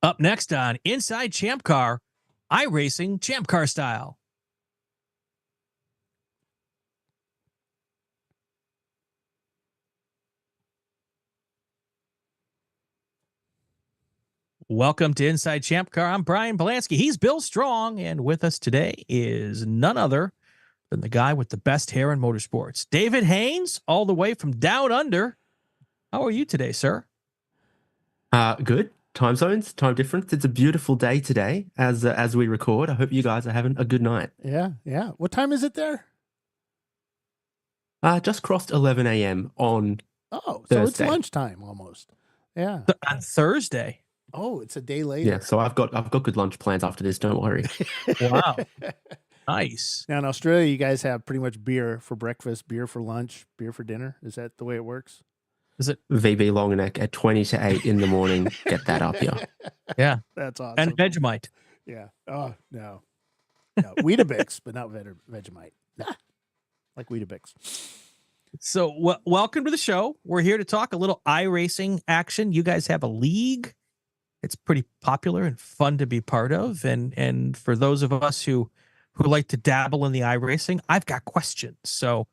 Up next on Inside ChampCar, iRacing ChampCar style. Welcome to Inside ChampCar. I'm Brian Bielanski. He's Bill Strong, and with us today is none other than the guy with the best hair in motorsports, David Haines, all the way from down under. How are you today, sir? Good. Time zones, time difference. It's a beautiful day today as we record. I hope you guys are having a good night. Yeah. What time is it there? Just crossed 11 a.m. on Oh, Thursday. so it's lunchtime almost. Yeah. On Thursday. Oh, it's a day later. Yeah, so I've got good lunch plans after this, don't worry. Wow. Nice. Now in Australia, you guys have pretty much beer for breakfast, beer for lunch, beer for dinner. Is that the way it works? Is it VB long neck at 20 to 8 in the morning? Get that up here. Yeah. That's awesome. And Vegemite. Yeah. Oh, no. Weetabix, but not Vegemite. Nah. Like Weetabix. So welcome to the show. We're here to talk a little iRacing action. You guys have a league. It's pretty popular and fun to be part of. And for those of us who like to dabble in the iRacing, I've got questions. So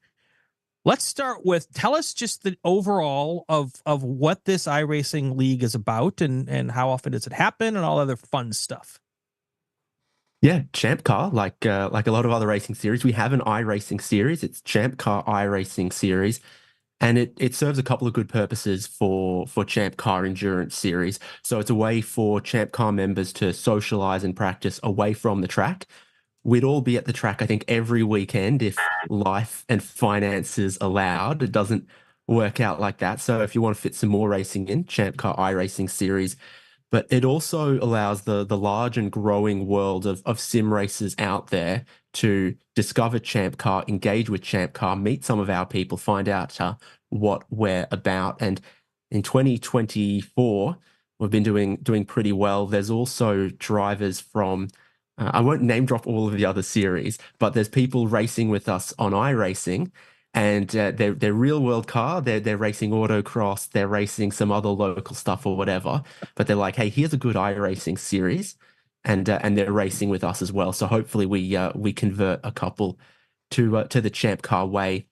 let's start with, tell us just the overall of what this iRacing league is about and how often does it happen and all other fun stuff. Yeah, ChampCar, like a lot of other racing series, we have an iRacing series. It's ChampCar iRacing Series, and it serves a couple of good purposes for ChampCar Endurance Series. So it's a way for ChampCar members to socialize and practice away from the track. We'd all be at the track, I think, every weekend if life and finances allowed. It doesn't work out like that. So if you want to fit some more racing in, ChampCar iRacing Series. But it also allows the large and growing world of sim racers out there to discover ChampCar, engage with ChampCar, meet some of our people, find out what we're about. And in 2024, we've been doing pretty well. There's also drivers from, I won't name drop all of the other series, but there's people racing with us on iRacing. And they're real world car. They're racing autocross. They're racing some other local stuff or whatever. But they're like, hey, here's a good iRacing series, and they're racing with us as well. So hopefully we convert a couple to the ChampCar way.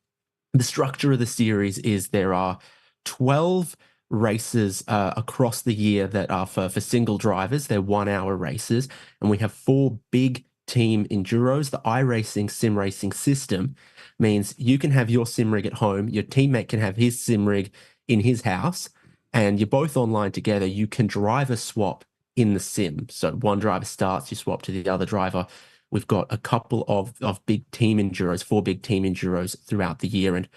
The structure of the series is there are 12 races across the year that are for single drivers. They're 1 hour races, and we have 4 big team enduros. The iRacing sim racing system means you can have your sim rig at home, your teammate can have his sim rig in his house, and you're both online together. You can driver swap in the sim. So one driver starts, you swap to the other driver. We've got a couple of big team enduros, 4 big team enduros throughout the year, and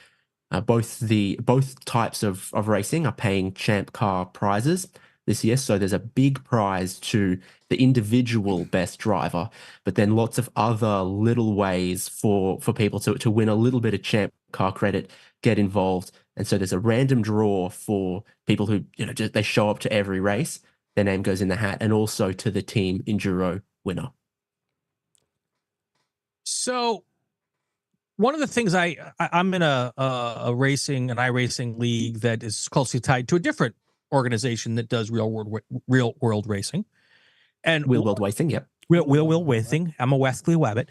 both types of racing are paying ChampCar prizes this year. So there's a big prize to the individual best driver, but then lots of other little ways for people to win a little bit of ChampCar credit, get involved. And so there's a random draw for people who, just, they show up to every race, their name goes in the hat, and also to the team enduro winner. So one of the things I'm in an iRacing league that is closely tied to a different organization that does real world racing, and real world racing. Yep. Real racing. I'm a Wesley Wabbit.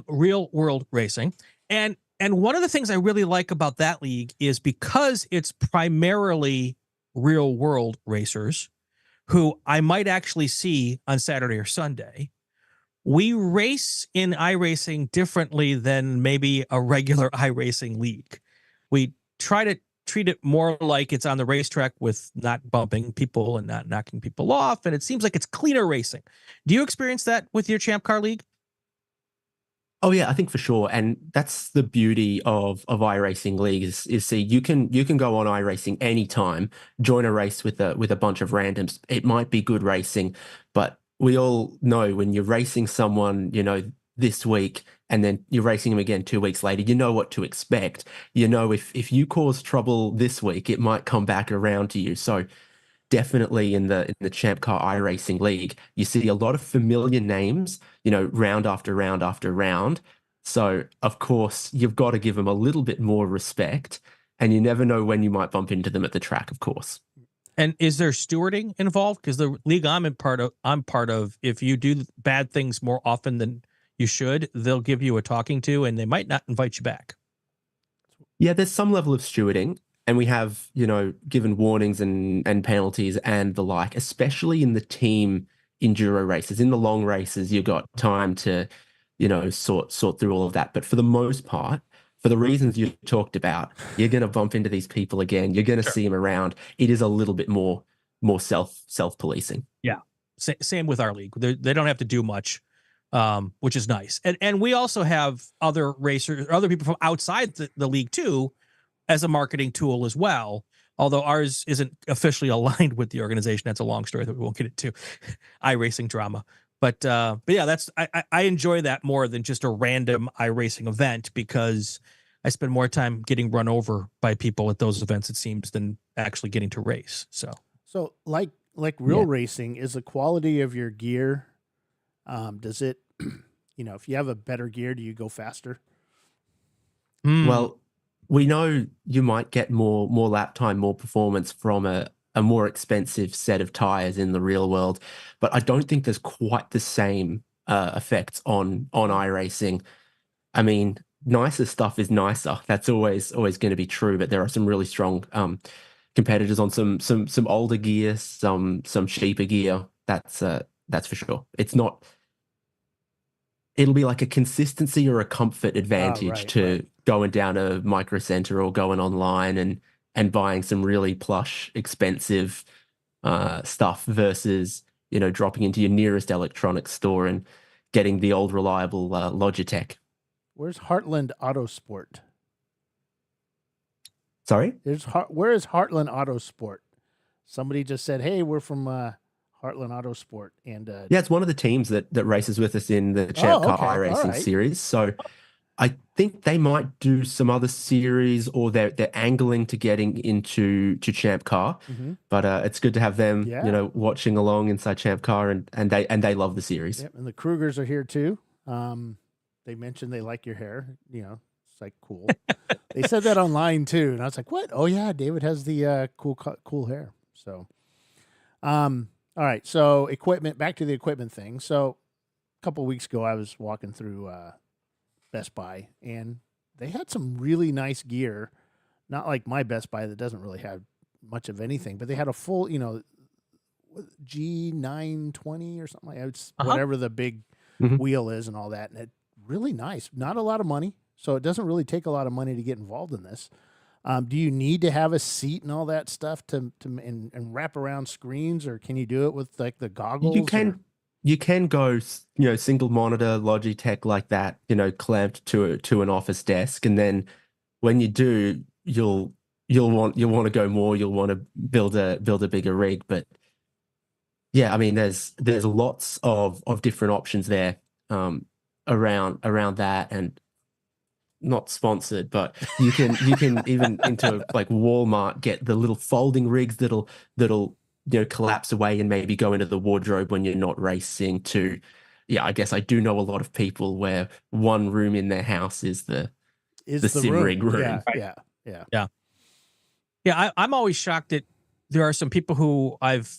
Real world racing, and one of the things I really like about that league is because it's primarily real world racers who I might actually see on Saturday or Sunday. We race in iRacing differently than maybe a regular iRacing league. We try to treat it more like it's on the racetrack with not bumping people and not knocking people off. And it seems like it's cleaner racing. Do you experience that with your ChampCar league? Oh yeah, I think for sure. And that's the beauty of iRacing League is see, you can go on iRacing anytime, join a race with a bunch of randoms. It might be good racing, but we all know when you're racing someone, this week, and then you're racing them again 2 weeks later, you know what to expect. If you cause trouble this week, it might come back around to you. So definitely in the ChampCar iRacing League, you see a lot of familiar names, round after round after round. So of course you've got to give them a little bit more respect, and you never know when you might bump into them at the track, of course. And is there stewarding involved? Because the league I'm part of, if you do bad things more often than you should, they'll give you a talking to, and they might not invite you back. Yeah, there's some level of stewarding, and we have, given warnings and penalties and the like, especially in the team enduro races. In the long races, you've got time to, sort through all of that. But for the most part, for the reasons you talked about, you're going to bump into these people again. You're going to see them around. It is a little bit more self-policing. Yeah. Same with our league. They don't have to do much, which is nice. And we also have other racers, other people from outside the league too, as a marketing tool as well. Although ours isn't officially aligned with the organization. That's a long story that we won't get into. iRacing drama. But yeah, I enjoy that more than just a random iRacing event, because I spend more time getting run over by people at those events, it seems, than actually getting to race. So like real racing, is the quality of your gear, does it, if you have a better gear, do you go faster? Well, we know you might get more lap time, more performance from a more expensive set of tires in the real world, but I don't think there's quite the same effects on iRacing. I mean, nicer stuff is nicer. That's always going to be true, but there are some really strong competitors on some older gear, some cheaper gear. That's for sure. It's not. It'll be like a consistency or a comfort advantage to going down a Micro Center or going online and buying some really plush, expensive stuff versus, dropping into your nearest electronics store and getting the old reliable Logitech. Where's Heartland Autosport? Sorry? Where is Heartland Autosport? Somebody just said, hey, we're from Heartland Autosport. And yeah, it's one of the teams that races with us in the ChampCar iRacing series. So I think they might do some other series, or they're angling to getting into ChampCar. Mm-hmm. But it's good to have them, watching along inside ChampCar, and they love the series. Yep, and the Krugers are here too. They mentioned they like your hair. It's like cool. They said that online too, and I was like, "What? Oh yeah, David has the cool hair." So, all right. So equipment. Back to the equipment thing. So, a couple of weeks ago, I was walking through Best Buy, and they had some really nice gear. Not like my Best Buy that doesn't really have much of anything, but they had a full, G920 or something like that. It's whatever the big wheel is and all that, and it really nice. Not a lot of money, so it doesn't really take a lot of money to get involved in this. Do you need to have a seat and all that stuff to wrap around screens, or can you do it with like the goggles? You can go, single monitor Logitech like that, clamped to an office desk, and then when you do, you'll want to go more. You'll want to build a bigger rig, but yeah, I mean, there's lots of different options there around that, and not sponsored, but you can even into like Walmart get the little folding rigs that'll collapse away and maybe go into the wardrobe when you're not racing. I guess I do know a lot of people where one room in their house is the sim rig room. Yeah. I'm always shocked that there are some people who I've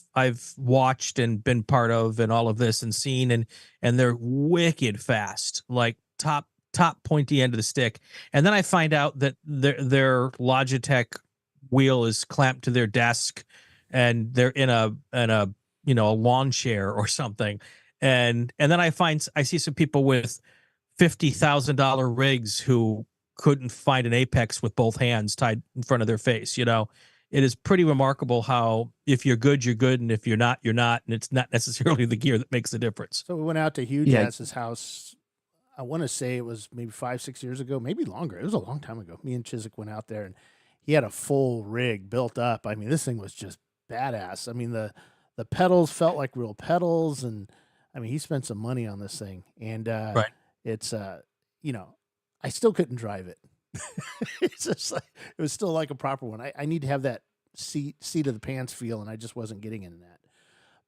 watched and been part of and all of this and seen, and they're wicked fast, like top pointy end of the stick. And then I find out that their Logitech wheel is clamped to their desk, and they're in a lawn chair or something. And then I see some people with $50,000 rigs who couldn't find an apex with both hands tied in front of their face. It is pretty remarkable how if you're good, you're good, and if you're not, you're not, and it's not necessarily the gear that makes the difference. So we went out to Hugh Jazz's house. I want to say it was maybe 5-6 years ago, maybe longer. It was a long time ago. Me and Chiswick went out there, and he had a full rig built up. I mean, this thing was just badass. I mean, the pedals felt like real pedals, and I mean, he spent some money on this thing, and it's I still couldn't drive it. It's just like, it was still like a proper one. I need to have that seat of the pants feel, and I just wasn't getting into that.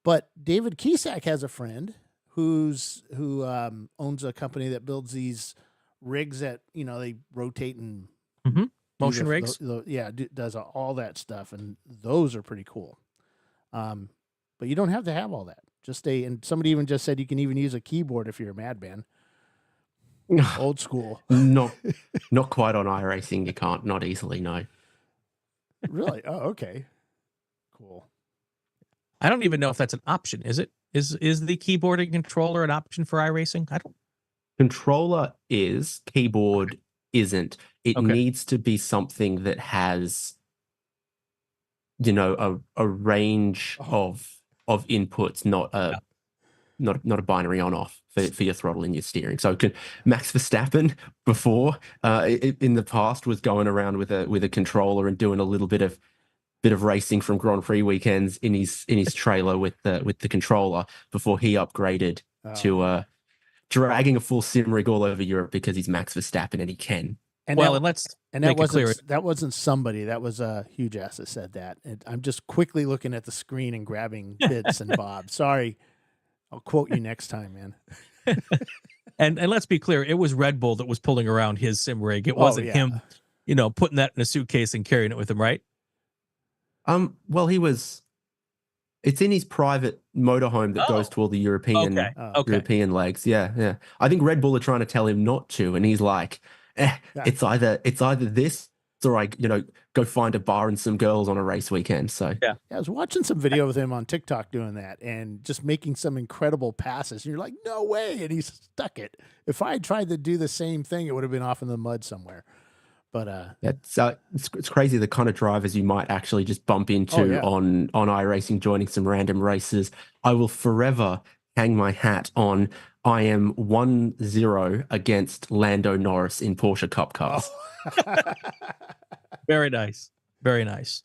But David Kisak has a friend who owns a company that builds these rigs that they rotate and motion rigs. Does all that stuff, and those are pretty cool. But you don't have to have all that. And somebody even just said you can even use a keyboard if you're a madman. Old school. Not quite on iRacing. You can't, not easily, no. Really? Oh, okay. Cool. I don't even know if that's an option. Is it? Is the keyboard and controller an option for iRacing? I don't. Controller is, keyboard isn't. It Okay. needs to be something that has, a range of inputs, not a binary on off for your throttle and your steering. So Max Verstappen before in the past was going around with a controller and doing a little bit of racing from Grand Prix weekends in his trailer with the controller before he upgraded to dragging a full sim rig all over Europe because he's Max Verstappen and he can. And that wasn't somebody. That was a huge ass that said that. And I'm just quickly looking at the screen and grabbing bits and bobs. Sorry, I'll quote you next time, man. And let's be clear, it was Red Bull that was pulling around his sim rig. It wasn't him, putting that in a suitcase and carrying it with him, right? Well, it's in his private motorhome that goes to all the European legs. Yeah. I think Red Bull are trying to tell him not to, and he's like, it's either this or I, go find a bar and some girls on a race weekend. So yeah, I was watching some video with him on TikTok doing that and just making some incredible passes. And you're like, no way, and he's stuck it. If I had tried to do the same thing, it would have been off in the mud somewhere. But it's crazy the kind of drivers you might actually just bump into on iRacing, joining some random races. I will forever hang my hat on. I am 1-0 against Lando Norris in Porsche Cup cars. Very nice. Very nice.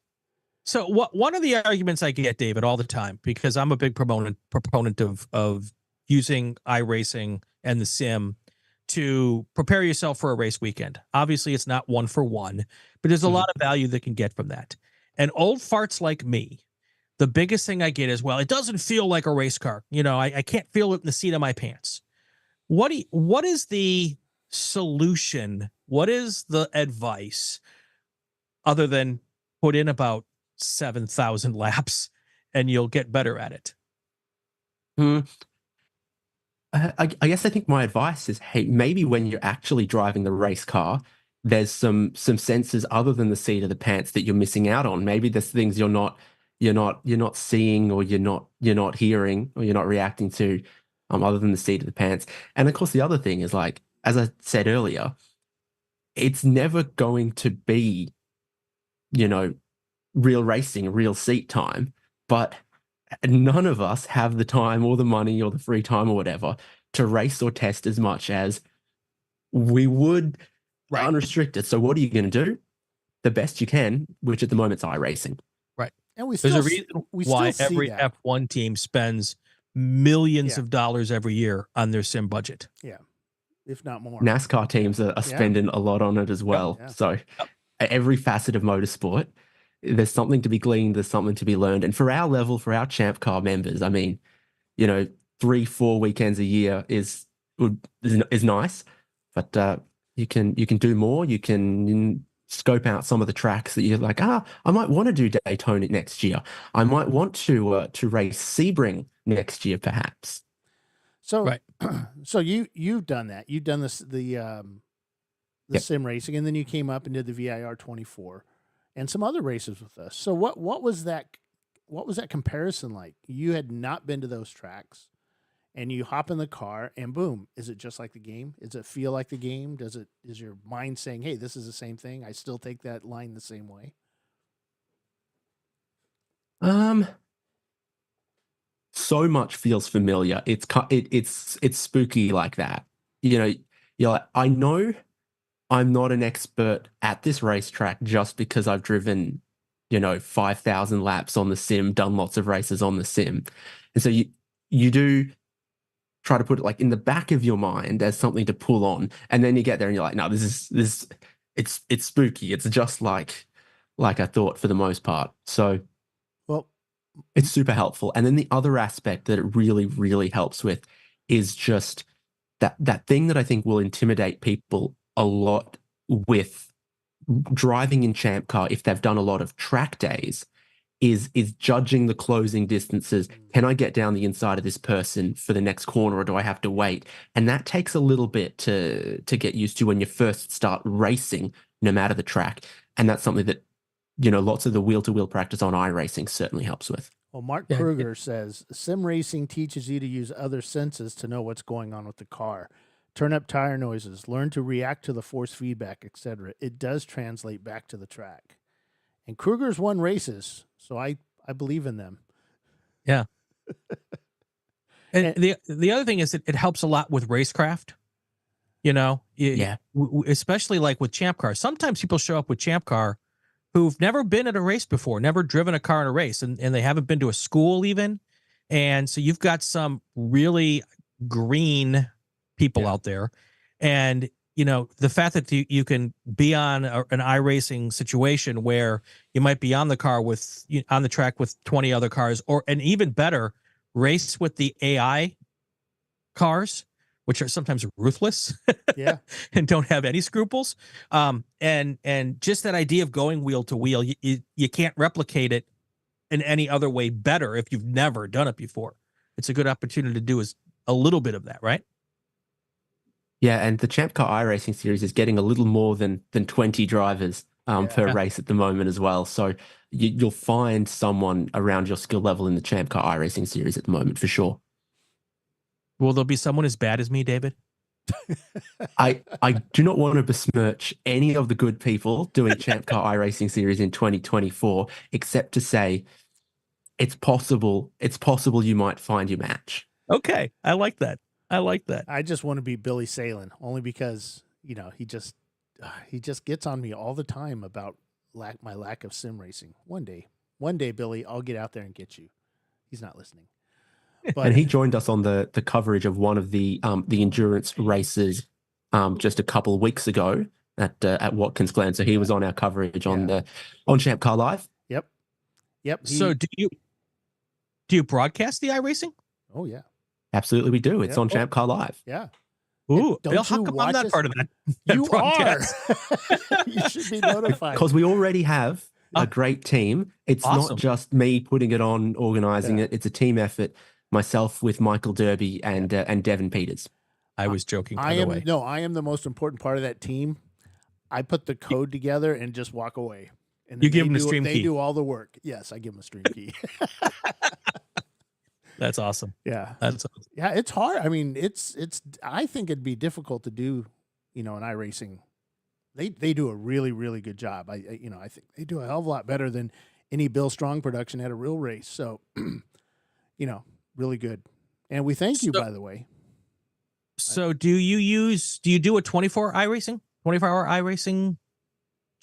So one of the arguments I get, David, all the time, because I'm a big proponent of using iRacing and the sim to prepare yourself for a race weekend. Obviously, it's not 1-for-1, but there's a lot of value that can get from that. And old farts like me, the biggest thing I get is, well, it doesn't feel like a race car. I can't feel it in the seat of my pants. What is the solution? What is the advice other than put in about 7,000 laps and you'll get better at it? I guess I think my advice is, hey, maybe when you're actually driving the race car, there's some senses other than the seat of the pants that you're missing out on. Maybe there's things you're not seeing, or you're not hearing, or you're not reacting to, other than the seat of the pants. And of course, the other thing is, like, as I said earlier, it's never going to be, real racing, real seat time, but none of us have the time or the money or the free time or whatever to race or test as much as we would unrestricted. So what are you going to do? The best you can, which at the moment is iRacing. Right. And there's a reason why every F1 team spends millions of dollars every year on their sim budget. Yeah, if not more. NASCAR teams are spending a lot on it as well. Yeah. So every facet of motorsport, there's something to be gleaned, there's something to be learned. And for our level, for our ChampCar members, I mean, 3-4 weekends a year is nice, but you can do more. You can scope out some of the tracks that you're like, I might want to do Daytona next year. I might want to race Sebring next year, perhaps. So, so you've done that. You've done the sim racing, and then you came up and did the VIR 24 and some other races with us. So what was that comparison like? You had not been to those tracks, and you hop in the car and boom, is it just like the game? Does it feel like the game? Is your mind saying, hey, this is the same thing? I still take that line the same way? So much feels familiar. It's spooky like that. You're like, I know I'm not an expert at this racetrack just because I've driven, 5,000 laps on the sim, done lots of races on the sim. And so you do try to put it like in the back of your mind as something to pull on. And then you get there and you're like, no, it's spooky. It's just like I thought for the most part. So it's super helpful. And then the other aspect that it really, really helps with is just that thing that I think will intimidate people a lot with driving in ChampCar if they've done a lot of track days, is judging the closing distances. Can I get down the inside of this person for the next corner, or do I have to wait? And that takes a little bit to get used to when you first start racing, no matter the track. And that's something that, lots of the wheel-to-wheel practice on iRacing certainly helps with. Well, Mark Kruger says, sim racing teaches you to use other senses to know what's going on with the car. Turn up tire noises, learn to react to the force feedback, etc. It does translate back to the track. And Kruger's won races, so I believe in them. Yeah. And the other thing is it helps a lot with racecraft. Especially like with ChampCar. Sometimes people show up with ChampCar who've never been at a race before, never driven a car in a race, and they haven't been to a school even. And so you've got some really green people out there. And, the fact that you can be on an iRacing situation where you might be on the track with 20 other cars, and even better, race with the AI cars, which are sometimes ruthless, and don't have any scruples. And just that idea of going wheel to wheel, you can't replicate it in any other way better if you've never done it before. It's a good opportunity to do a little bit of that, right? Yeah, and the ChampCar iRacing Series is getting a little more than 20 drivers per race at the moment as well. So you'll find someone around your skill level in the ChampCar iRacing Series at the moment, for sure. Will there be someone as bad as me, David? I do not want to besmirch any of the good people doing ChampCar iRacing Series in 2024, except to say it's possible you might find your match. Okay, I like that. I just want to be Billy Salen, only because he just gets on me all the time about my lack of sim racing. One day, Billy, I'll get out there and get you. He's not listening. But, and he joined us on the coverage of one of the endurance races just a couple of weeks ago at Watkins Glen. So he was on our coverage on ChampCar Live. Yep. So do you broadcast the iRacing? Oh yeah. Absolutely, we do. It's on ChampCar Live. Yeah. Ooh, how come I'm not part of that? You are. You should be notified. Because we already have a great team. It's awesome. not just me putting it on, organizing it. It's a team effort. Myself with Michael Derby and Devin Peters. I was joking, by the way. No, I am the most important part of that team. I put the code together and just walk away. And you give them the stream key. They do all the work. Yes, I give them a stream key. That's awesome. Yeah. That's awesome. Yeah, it's hard. I mean, I think it'd be difficult to do, an iRacing. They do a really, really good job. I think they do a hell of a lot better than any Bill Strong production at a real race. So, really good. And we thank you, by the way. So do you do a 24 hour iRacing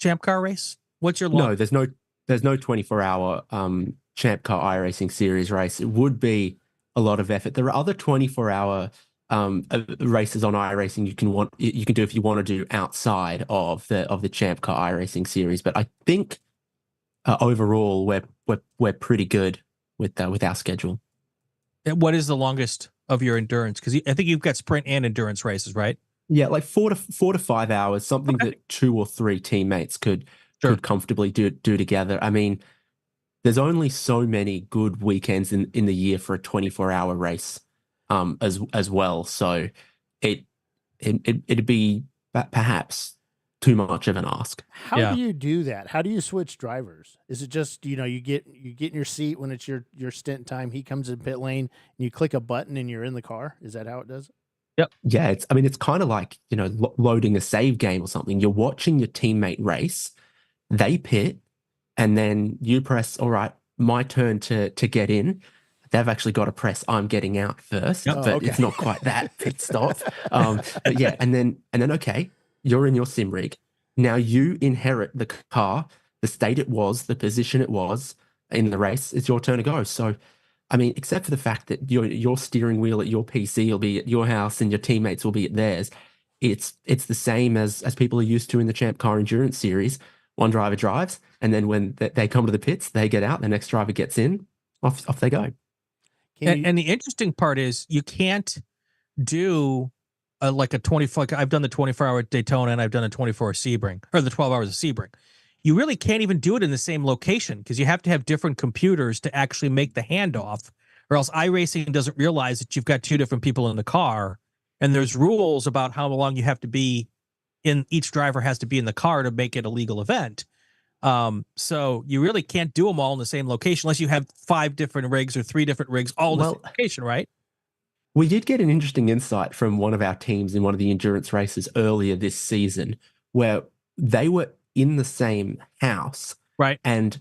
ChampCar race? What's your No, there's no 24-hour ChampCar iRacing Series race. It would be a lot of effort. There are other 24-hour races on iRacing you can do if you want to do outside of the ChampCar iRacing Series. But I think overall we're pretty good with our schedule. And what is the longest of your endurance? Because I think you've got sprint and endurance races, right? Yeah, like 4 to 5 hours, something that 2 or 3 teammates could comfortably do together. I mean, there's only so many good weekends in the year for a 24-hour race as well. So it'd be perhaps too much of an ask. How do you do that? How do you switch drivers? Is it just, you get in your seat when it's your stint time, he comes in pit lane and you click a button and you're in the car? Is that how it does it? Yep. Yeah, it's kind of like, loading a save game or something. You're watching your teammate race, they pit, and then you press, all right, my turn to get in. They've actually got to press I'm getting out first, but it's not quite that pit stop. But yeah, and then okay, you're in your sim rig. Now you inherit the car, the state it was, the position it was in the race. It's your turn to go. So, I mean, except for the fact that your steering wheel at your PC will be at your house and your teammates will be at theirs, it's the same as people are used to in the ChampCar Endurance Series. One driver drives, and then when they come to the pits, they get out. The next driver gets in. Off they go. And the interesting part is you can't do like a 24. Like I've done the 24-hour Daytona and I've done a 24-hour Sebring, or the 12 hours of Sebring. you really can't even do it in the same location because you have to have different computers to actually make the handoff, or else iRacing doesn't realize that you've got two different people in the car, and there's rules about how long you have to be in, each driver has to be in the car to make it a legal event. So you really can't do them all in the same location unless you have 5 different rigs or 3 different rigs all in the same location, right? We did get an interesting insight from one of our teams in one of the endurance races earlier this season where they were in the same house. Right. And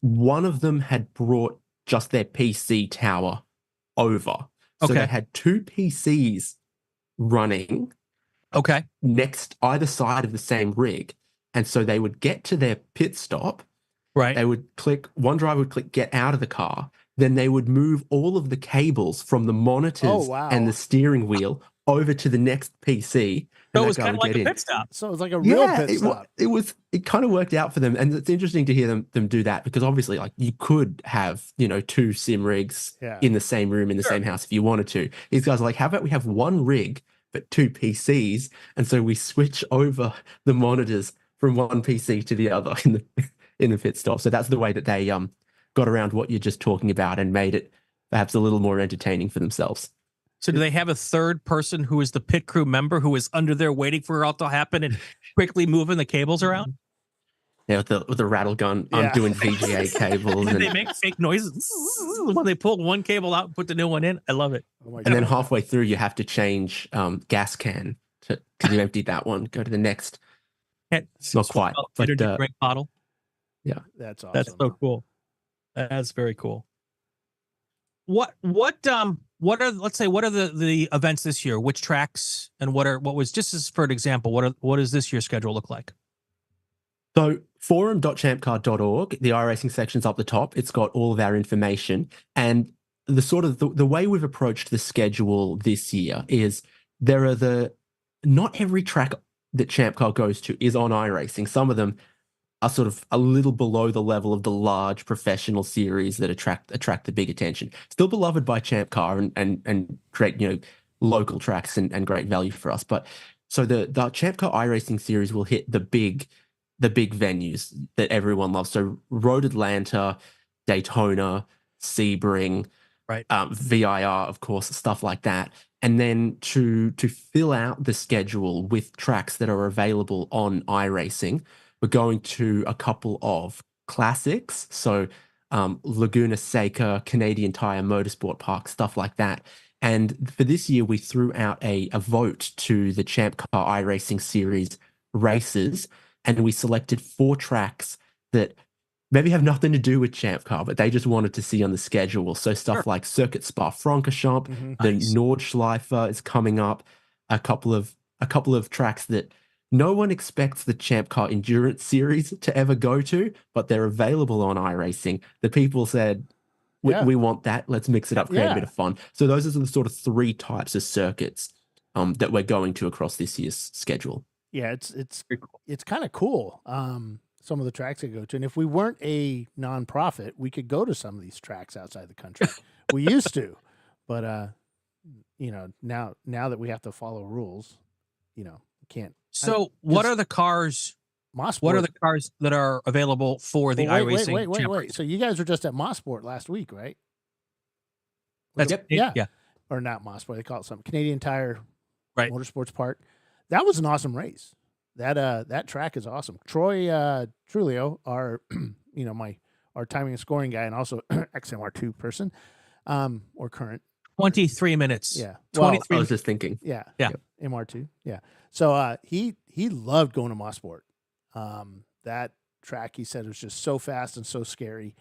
one of them had brought just their PC tower over. So they had 2 PCs running next either side of the same rig. And so they would get to their pit stop. Right. They would click, one driver would click get out of the car. Then they would move all of the cables from the monitors and the steering wheel over to the next PC. So it was kind of like a pit stop. So it was like a real pit stop. It kind of worked out for them. And it's interesting to hear them do that because obviously like you could have, 2 sim rigs in the same room in the same house if you wanted to. These guys are like, how about we have 1 rig but 2 PCs? And so we switch over the monitors from one PC to the other in the pit stop. So that's the way that they got around what you're just talking about and made it perhaps a little more entertaining for themselves. So do they have a third person who is the pit crew member who is under there waiting for it all to happen and quickly moving the cables around? Yeah, with the rattle gun, doing VGA cables. And they make fake noises when they pull one cable out and put the new one in. I love it. And then halfway through, you have to change gas can because you emptied that one. Go to the next. Not quite, but drink bottle. Yeah, that's awesome. That's so cool. That's very cool. What are, let's say, what are the events this year? Which tracks and what was, just as for an example, what does this year's schedule look like? So forum.champcar.org, the iRacing section's up the top. It's got all of our information. And the way we've approached the schedule this year is not every track that ChampCar goes to is on iRacing. Some of them are sort of a little below the level of the large professional series that attract the big attention. Still beloved by ChampCar and create local tracks and great value for us. But so the ChampCar iRacing series will hit the big venues that everyone loves. So Road Atlanta, Daytona, Sebring, right? VIR, of course, stuff like that. And then to fill out the schedule with tracks that are available on iRacing, we're going to a couple of classics. So Laguna Seca, Canadian Tire Motorsport Park, stuff like that. And for this year, we threw out a vote to the ChampCar iRacing Series races, and we selected 4 tracks that maybe have nothing to do with ChampCar, but they just wanted to see on the schedule. So stuff like Circuit Spa-Francorchamps, the Nordschleife is coming up, a couple of tracks that no one expects the ChampCar Endurance Series to ever go to, but they're available on iRacing. The people said, we want that. Let's mix it up, create a bit of fun. So those are the sort of 3 types of circuits that we're going to across this year's schedule. Yeah, it's kind of cool. Some of the tracks I go to, and if we weren't a nonprofit, we could go to some of these tracks outside the country. We used to, but now that we have to follow rules, can't. So, what are the cars? Mosport. What are the cars that are available for the iRacing? Wait. So you guys were just at Mosport last week, right? Yeah. Or not Mosport? They call it something. Canadian Tire, right? Motorsports Park. That was an awesome race. That track is awesome. Troy Trulio, our our timing and scoring guy, and also XMR2 person, or current. 23 minutes. Yeah. 23. I was just thinking. Yeah. Yeah. MR2. Yeah. So he loved going to Mosport. That track, he said, was just so fast and so scary.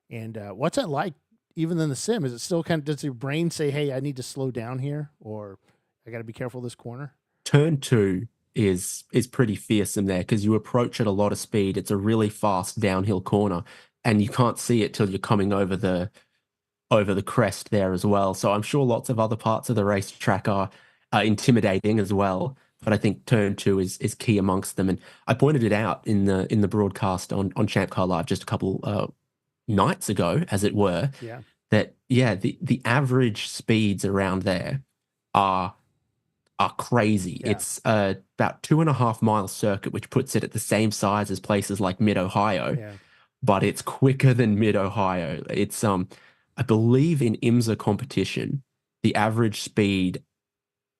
And what's it like, even in the sim? Is it still does your brain say, hey, I need to slow down here, or I got to be careful this corner? Turn 2 is pretty fearsome there because you approach at a lot of speed. It's a really fast downhill corner, and you can't see it till you're coming over the crest there as well. So I'm sure lots of other parts of the racetrack are intimidating as well. But I think turn 2 is key amongst them. And I pointed it out in the broadcast on ChampCar Live just a couple nights ago, as it were. Yeah. That the average speeds around there are are crazy. Yeah. It's about 2.5 mile circuit, which puts it at the same size as places like Mid-Ohio, Yeah. but it's quicker than Mid-Ohio. It's I believe in IMSA competition, the average speed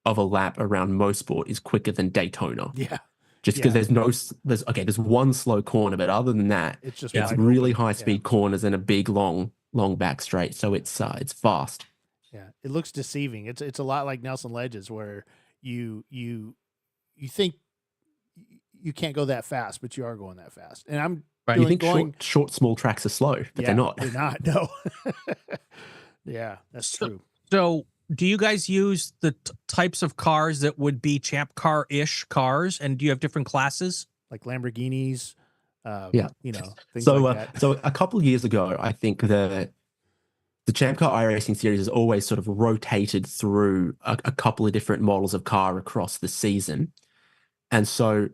of a lap around Mosport is quicker than Daytona. Yeah. Just because there's one slow corner, but other than that, It's just it's wide really open. high speed corners and a big long back straight. So it's fast. Yeah, it looks deceiving. It's a lot like Nelson Ledges, where you think you can't go that fast, but you are going that fast. And I'm You think short small tracks are slow, but they're not. They're not. No. Yeah, that's true. So, do you guys use the types of cars that would be ChampCar-ish cars, and do you have different classes like Lamborghinis? Yeah, things like that. So a couple of years ago, I think the ChampCar iRacing series has always sort of rotated through a couple of different models of car across the season, and so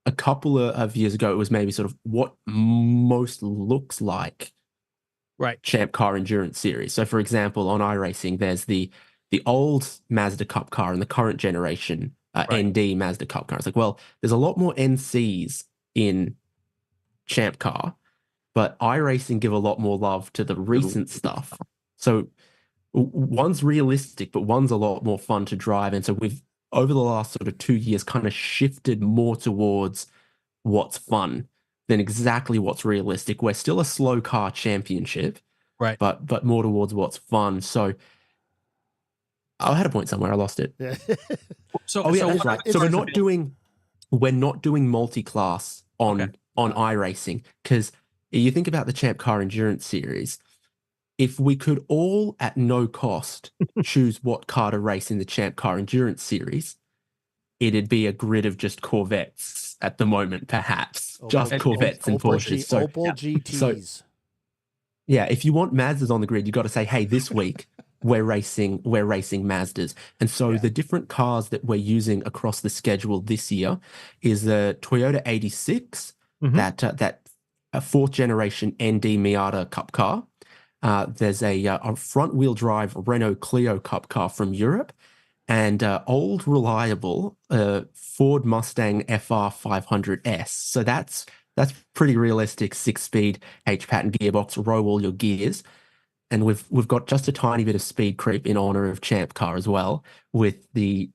a couple of years ago, it was maybe sort of what most looks like ChampCar Endurance Series. So, for example, on iRacing, there's the old Mazda Cup car and the current generation ND Mazda Cup car. It's like, well, there's a lot more NCs in ChampCar, but iRacing give a lot more love to the recent stuff. So one's realistic, but one's a lot more fun to drive. And so we've, over the last sort of 2 years, kind of shifted more towards what's fun than exactly what's realistic. We're still a slow car championship, right? But more towards what's fun. So I had a point somewhere. I lost it. So that's right. So we're not doing multi-class on iRacing, because you think about the ChampCar Endurance Series. If we could all at no cost choose what car to race in the ChampCar Endurance Series, it'd be a grid of just Corvettes at the moment, perhaps. Just Corvettes and Porsches. Opel GTs. Yeah, if you want Mazdas on the grid, you've got to say, hey, this week we're racing Mazdas. And so the different cars that we're using across the schedule this year is the Toyota 86, that fourth generation ND Miata Cup car. There's a front-wheel drive Renault Clio Cup car from Europe, and old reliable Ford Mustang FR 500S. So that's pretty realistic, 6-speed H-pattern gearbox, roll all your gears. And we've got just a tiny bit of speed creep in honor of ChampCar as well, with the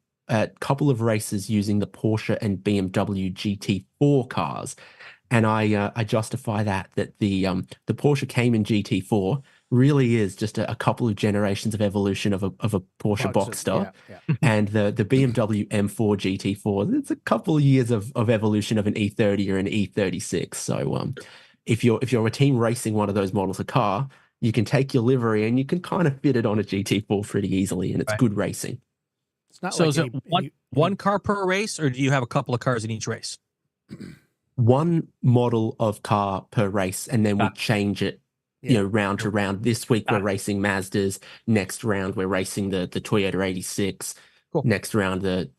couple of races using the Porsche and BMW GT4 cars. And I justify that the Porsche Cayman GT4 really is just a couple of generations of evolution of a Porsche Boxster. And the BMW M4 GT4, it's a couple of years of evolution of an E30 or an E36. So if you're a team racing one of those models of car, you can take your livery and you can kind of fit it on a GT4 pretty easily, and it's good racing. It's not so like is it one car per race, or do you have a couple of cars in each race? One model of car per race, and then we change it, round to round. This week we're racing Mazdas. Next round we're racing the Toyota 86. Cool. Next round the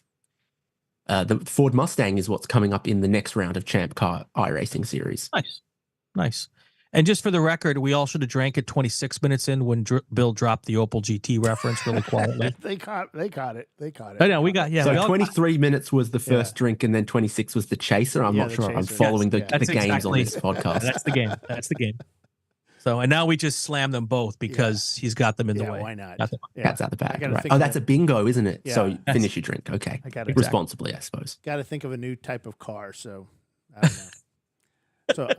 Ford Mustang is what's coming up in the next round of ChampCar iRacing Series. Nice. And just for the record, we all should have drank it 26 minutes in when Bill dropped the Opel GT reference really quietly. They caught it. I know, we got, So 23 minutes was the first drink, and then 26 was the chaser. I'm not sure I'm following the games on this podcast. That's the game. So, and now we just slam them both because he's got them in the way. Why not? Cat's out the bag. Right. Oh, that's a bingo, isn't it? Yeah. So finish your drink. Okay. Responsibly, I suppose. Got to think of a new type of car. So, I don't know. So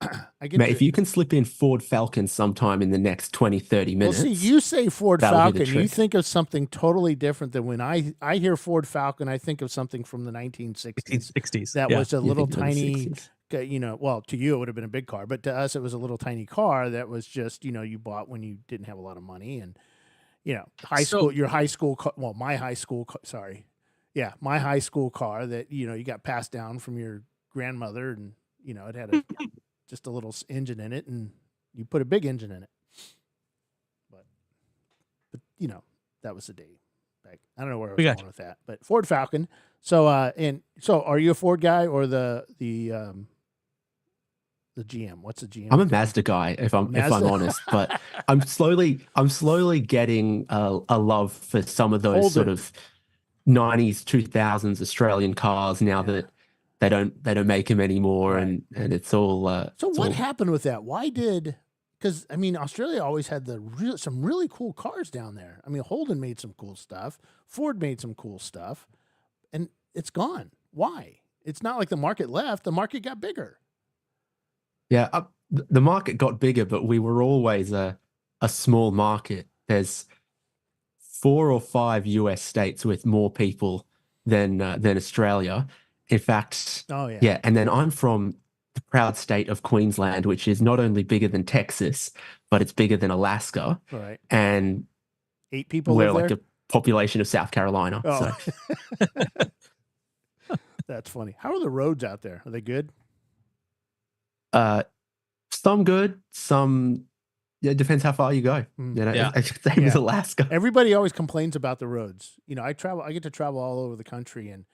I get Mate, if you can slip in Ford Falcon sometime in the next 20, 30 minutes. Well, see, you say Ford Falcon, you think of something totally different than when I hear Ford Falcon, I think of something from the 1960s. That was a little tiny, well, to you it would have been a big car, but to us it was a little tiny car that was just, you bought when you didn't have a lot of money, and my high school car that you got passed down from your grandmother, and it had just a little engine in it, and you put a big engine in it. But that was the day back. I don't know where I was going with that, but Ford Falcon. So so are you a Ford guy or the GM? What's the GM? I'm a Mazda guy, if I'm honest, but I'm slowly getting a love for some of those sort of 90s, 2000s Australian cars now that they don't make them anymore, Right. and it's all. So it's what all, happened with that? Why did? Because I mean, Australia always had some really cool cars down there. I mean, Holden made some cool stuff. Ford made some cool stuff, and it's gone. Why? It's not like the market left. The market got bigger. Yeah, the market got bigger, but we were always a small market. There's 4 or 5 US states with more people than Australia. In fact, yeah. And then I'm from the proud state of Queensland, which is not only bigger than Texas, but it's bigger than Alaska. All right. And 8 people we're live like there? the population of South Carolina. Oh. So That's funny. How are the roads out there? Are they good? some good, some. Yeah, it depends how far you go. Mm. You know, Yeah. same as Alaska. Everybody always complains about the roads. You know, I get to travel all over the country, and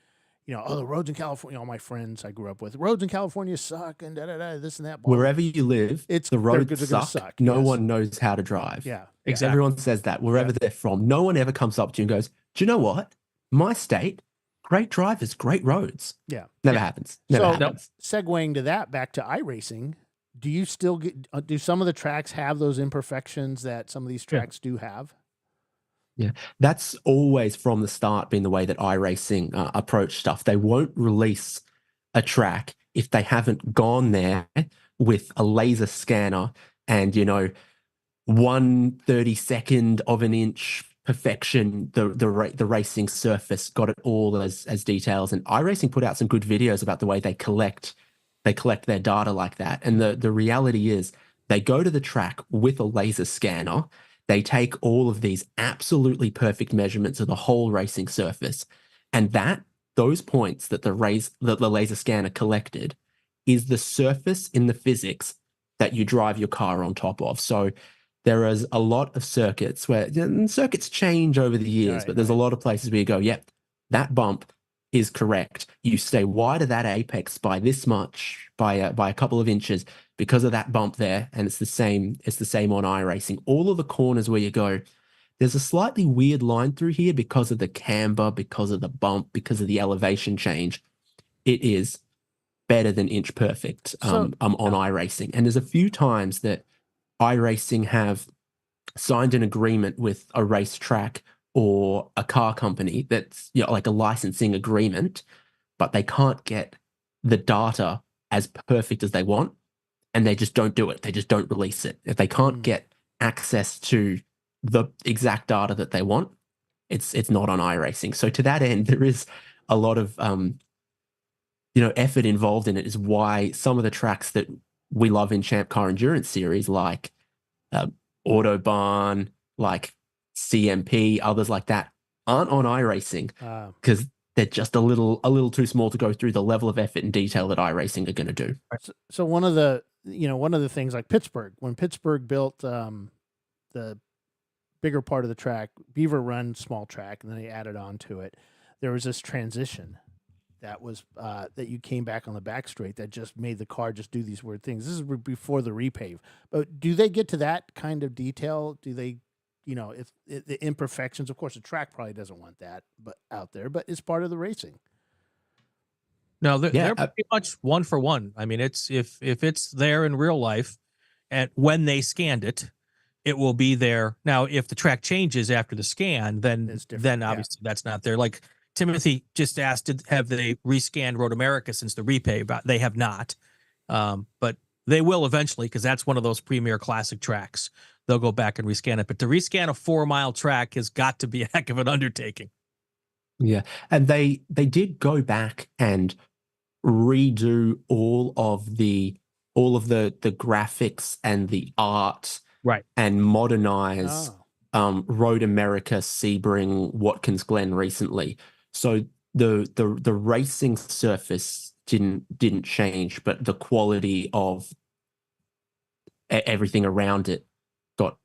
you know, the roads in California. All my friends I grew up with, roads in California suck, and this and that. Wherever you live, the roads suck. No one knows how to drive. Yeah, exactly. Everyone says that wherever they're from. No one ever comes up to you and goes, "Do you know what? My state, great drivers, great roads." Yeah, never happens. Never happens. Segueing to that, back to iRacing. Do you still do some of the tracks have those imperfections that some of these tracks do have? Yeah, that's always from the start been the way that iRacing approach stuff. They won't release a track if they haven't gone there with a laser scanner and, 1/32 of an inch perfection, the racing surface, got it all as details. And iRacing put out some good videos about the way they collect their data like that. And the reality is they go to the track with a laser scanner. They take all of these absolutely perfect measurements of the whole racing surface. And those points that the laser scanner collected is the surface in the physics that you drive your car on top of. So there is a lot of circuits where circuits change over the years, but there's a lot of places where you go, yep, that bump is correct. You stay wide of that apex by this much, by a couple of inches because of that bump there, and it's the same. It's the same on iRacing. All of the corners where you go, there's a slightly weird line through here because of the camber, because of the bump, because of the elevation change. It is better than inch perfect on iRacing, and there's a few times that iRacing have signed an agreement with a racetrack or a car company that's like a licensing agreement, but they can't get the data as perfect as they want, and they just don't do it. They just don't release it. If they can't get access to the exact data that they want, it's not on iRacing. So to that end, there is a lot of effort involved in it. Is why some of the tracks that we love in ChampCar Endurance Series, like Autobahn, like CMP, others like that, aren't on iRacing because they're just a little too small to go through the level of effort and detail that iRacing are going to do. So one of the things, like Pittsburgh, when Pittsburgh built the bigger part of the track, Beaver Run small track, and then they added on to it, there was this transition that was that you came back on the back straight that just made the car just do these weird things. This is before the repave. But do they get to that kind of detail? Do they, if the imperfections, of course, the track probably doesn't want that, but out there, but it's part of the racing. No, they're pretty much one for one. I mean, it's if it's there in real life, and when they scanned it, it will be there. Now, if the track changes after the scan, then obviously that's not there. Like Timothy just asked, have they rescanned Road America since the repave? They have not, but they will eventually, because that's one of those premier classic tracks. They'll go back and rescan it. But to rescan a 4-mile track has got to be a heck of an undertaking. Yeah, and they did go back and redo all of the graphics and the art, right, and modernize Road America, Sebring, Watkins Glen recently. So the racing surface didn't change, but the quality of everything around it got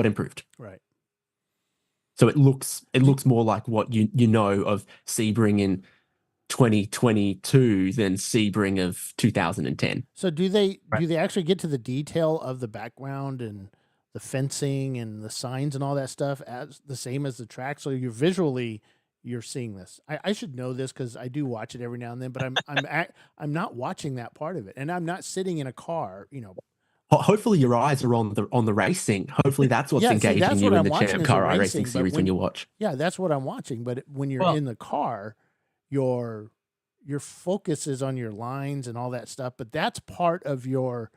improved. Right. So it looks more like what you know of Sebring in 2022 than Sebring of 2010. So do they actually get to the detail of the background and the fencing and the signs and all that stuff as the same as the track? So you're visually, you're seeing this? I should know this because I do watch it every now and then, but I'm not watching that part of it, and I'm not sitting in a car, Hopefully your eyes are on the racing. Hopefully that's what's Yeah, see, engaging that's you what in I'm the watching is the ChampCar racing, iRacing but series when you watch. Yeah, that's what I'm watching. But when you're Well- in the car, your focus is on your lines and all that stuff. But that's part of your,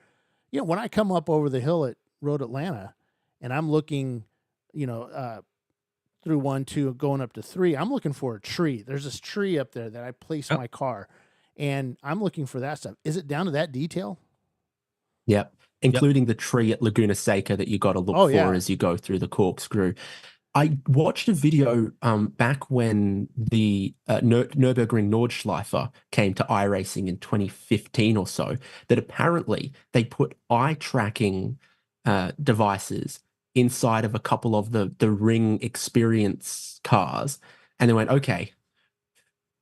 when I come up over the hill at Road Atlanta, and I'm looking, through 1, 2, going up to 3, I'm looking for a tree. There's this tree up there that I place my car, and I'm looking for that stuff. Is it down to that detail? Yep. Including the tree at Laguna Seca that you got to look for as you go through the corkscrew. I watched a video back when the Nürburgring Nordschleife came to iRacing in 2015 or so, that apparently they put eye tracking devices inside of a couple of the Ring Experience cars. And they went, okay,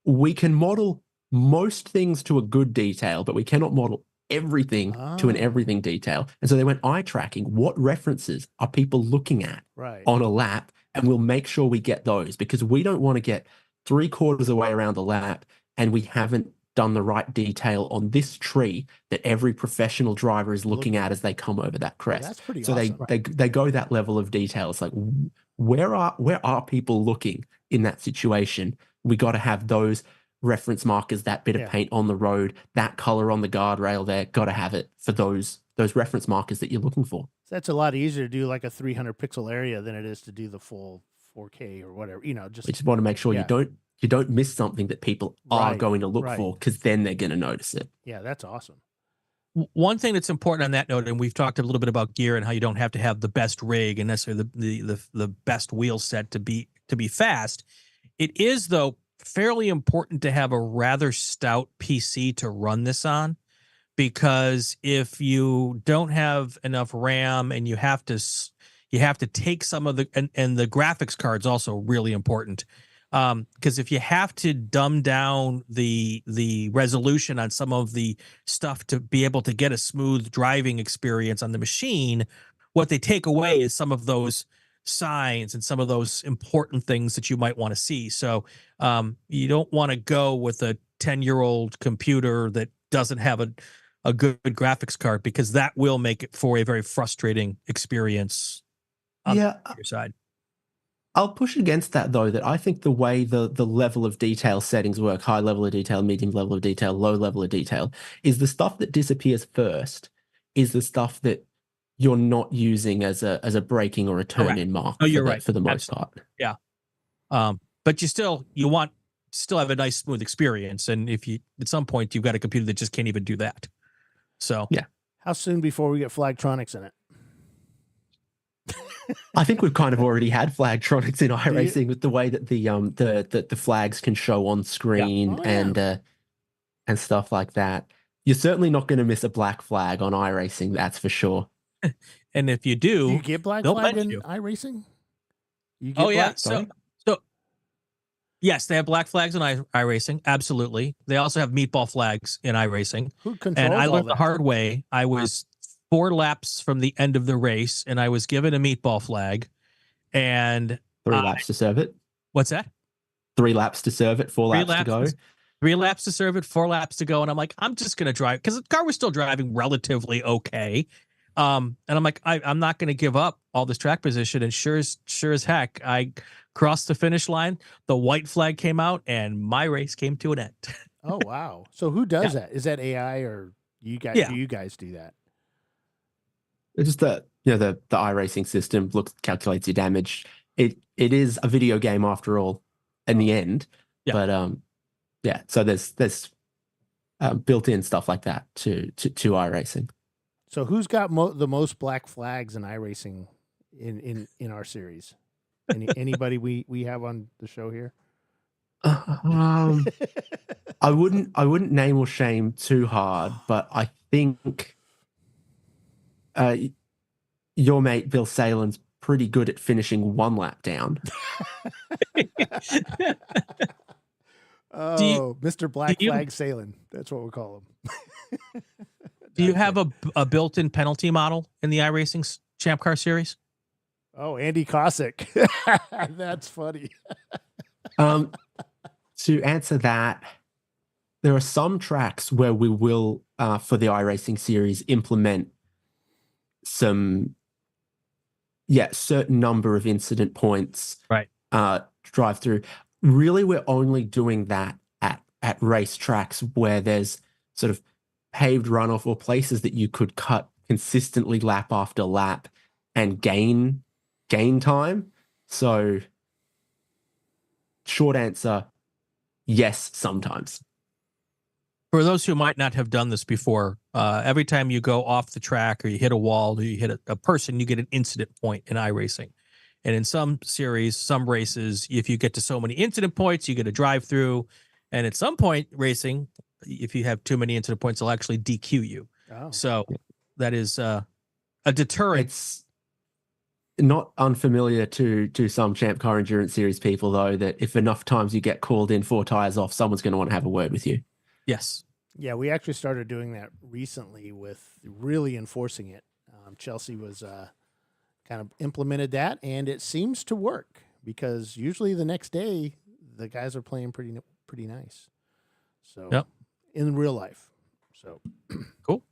we can model most things to a good detail, but we cannot model everything to an everything detail. And so they went eye tracking. What references are people looking at on a lap? And we'll make sure we get those, because we don't want to get 3/4 of the way around the lap and we haven't done the right detail on this tree that every professional driver is looking at as they come over that crest. That's pretty so awesome. they go that level of detail. It's like, where are people looking in that situation? We got to have those reference markers, that bit of paint on the road, that color on the guardrail there. Got to have it for those reference markers that you're looking for. That's a lot easier to do like a 300 pixel area than it is to do the full 4K or whatever. We just want to make sure you don't miss something that people are going to look for, because then they're going to notice it. Yeah, that's awesome. One thing that's important on that note, and we've talked a little bit about gear and how you don't have to have the best rig and necessarily the best wheel set to be fast. It is, though, fairly important to have a rather stout PC to run this on, because if you don't have enough RAM and you have to take some of the and the graphics card's also really important, because if you have to dumb down the resolution on some of the stuff to be able to get a smooth driving experience on the machine, what they take away is some of those signs and some of those important things that you might want to see. So you don't want to go with a 10-year-old computer that doesn't have a good graphics card, because that will make it for a very frustrating experience on your side. I'll push against that, though, that I think the way the level of detail settings work, high level of detail, medium level of detail, low level of detail, is the stuff that disappears first is the stuff that you're not using as a braking or a turn-in mark for the most part. Yeah. But you want still have a nice smooth experience. And if you, at some point, you've got a computer that just can't even do that. So yeah. How soon before we get Flagtronics in it? I think we've kind of already had Flagtronics in iRacing with the way that the flags can show on screen and stuff like that. You're certainly not going to miss a black flag on iRacing, that's for sure. And if you do you get black flag in iRacing? So yes, they have black flags in iRacing. Absolutely. They also have meatball flags in iRacing. Who controls and I learned all the hard way. I was 4 laps from the end of the race, and I was given a meatball flag. And 3 laps to serve it. What's that? 3 laps to serve it, 4 laps to go. 3 laps to serve it, 4 laps to go. And I'm like, I'm just going to drive, because the car was still driving relatively okay. And I'm like, I'm not going to give up all this track position. And sure as heck, I crossed the finish line. The white flag came out, and my race came to an end. Oh, wow. So who does that? Is that AI or you guys? Do you guys do that? It's just the iRacing system calculates your damage. It is a video game after all in the end. Yeah. But so there's built-in stuff like that to iRacing. So who's got the most black flags in iRacing in our series? Anybody we have on the show here? I wouldn't name or shame too hard, but I think your mate Bill Salen's pretty good at finishing 1 lap down. Mr. Black Flag Salen. That's what we'll call him. Do you have a built-in penalty model in the iRacing's ChampCar series? Oh, Andy Cossack. That's funny. To answer that, there are some tracks where we will, for the iRacing series, implement some, certain number of incident points, Right. drive through. Really, we're only doing that at race tracks where there's sort of paved runoff or places that you could cut consistently lap after lap and gain time. So, short answer, yes, sometimes. For those who might not have done this before, every time you go off the track or you hit a wall or you hit a person, you get an incident point in iRacing. And in some series, some races, if you get to so many incident points, you get a drive through. And at some point racing, if you have too many incident points, they'll actually DQ you. Oh. So that is a deterrent. It's not unfamiliar to some ChampCar Endurance Series people, though, that if enough times you get called in 4 tires off, someone's going to want to have a word with you. Yes. Yeah, we actually started doing that recently with really enforcing it. Chelsea was kind of implemented that, and it seems to work because usually the next day the guys are playing pretty nice. So Yep. in real life. So cool.